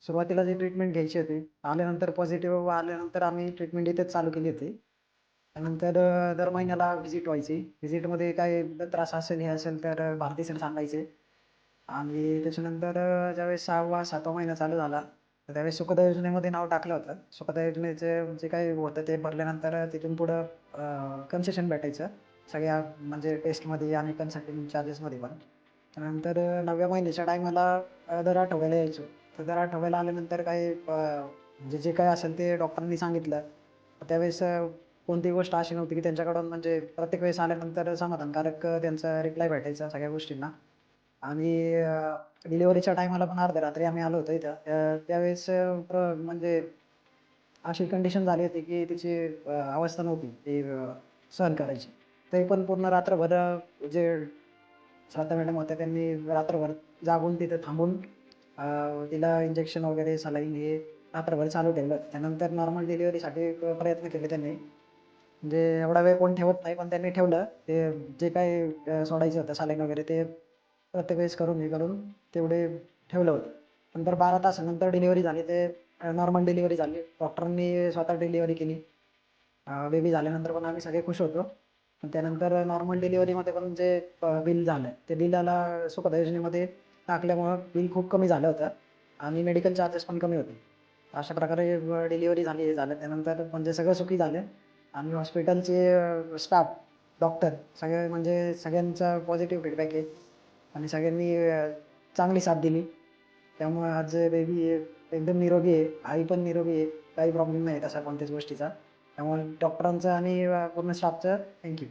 सुरुवातीला जी ट्रीटमेंट घ्यायची होती, आल्यानंतर पॉझिटिव्ह आल्यानंतर आम्ही ट्रीटमेंट इथेच चालू केली होती. त्यानंतर दर महिन्याला व्हिजिट व्हायची. व्हिजिटमध्ये काही त्रास असेल, हे असेल तर भारती सर सांगायचे. आणि त्याच्यानंतर ज्यावेळेस 6वा-7वा महिना चालू झाला, तर त्यावेळेस सुखदा योजनेमध्ये नाव टाकलं होतं. सुखदा योजनेचं जे काही होतं ते भरल्यानंतर तिथून पुढं कन्सेशन भेटायचं. सगळ्या म्हणजे टेस्टमध्ये आणि कन्सल्टिंग चार्जेसमध्ये पण. त्यानंतर 9व्या महिन्याच्या टायमाला दर आठवड्याला यायचो. तर दर आठवड्याला आल्यानंतर काही म्हणजे जे काही असेल ते डॉक्टरांनी सांगितलं. त्यावेळेस कोणतीही गोष्ट अशी नव्हती की त्यांच्याकडून म्हणजे प्रत्येक वेळेस आल्यानंतर समाधानकारक त्यांचा रिप्लाय भेटायचा सगळ्या गोष्टींना. आणि डिलिव्हरीच्या टायमाला पण अर्ध्या रात्री आम्ही आलो होतो इथं. त्यावेळेस म्हणजे अशी कंडिशन झाली होती की तिची अवस्था नव्हती ती सहन करायची. तरी पण पूर्ण रात्रभर जे श्रद्धा मॅडम होत्या त्यांनी रात्रभर जागून तिथं थांबून तिला इंजेक्शन वगैरे सलाईन हे रात्रभर चालू ठेवलं. त्यानंतर नॉर्मल डिलिव्हरीसाठी प्रयत्न केले त्यांनी. म्हणजे एवढा वेळ कोण ठेवत नाही, पण त्यांनी ठेवलं. ते जे काही सोडायचं होतं सलाईन वगैरे ते प्रत्येक वेळेस करून हे करून तेवढे ठेवलं होतं. नंतर 12 तासानंतर डिलिव्हरी झाली ते नॉर्मल डिलिव्हरी झाली. डॉक्टरांनी स्वतः डिलिव्हरी केली. बेबी झाल्यानंतर पण आम्ही सगळे खुश होतो. पण त्यानंतर नॉर्मल डिलिव्हरीमध्ये पण जे बिल झालं, ते बिलाला सुखदा योजनेमध्ये टाकल्यामुळं बिल खूप कमी झालं होतं आणि मेडिकल चार्जेस पण कमी होते. अशा प्रकारे डिलिव्हरी झाली, हे झालं. त्यानंतर म्हणजे सगळं सुखी झालं आणि हॉस्पिटलचे स्टाफ, डॉक्टर सगळे म्हणजे सगळ्यांचा पॉझिटिव्ह फीडबॅक आहे आणि सगळ्यांनी चांगली साथ दिली. त्यामुळे आज बेबी एकदम निरोगी आहे. आई पण निरोगी आहे. काही प्रॉब्लेम नाही तसा कोणत्याच गोष्टीचा. त्यामुळे डॉक्टरांचं आणि पूर्ण स्टाफचं थँक यू.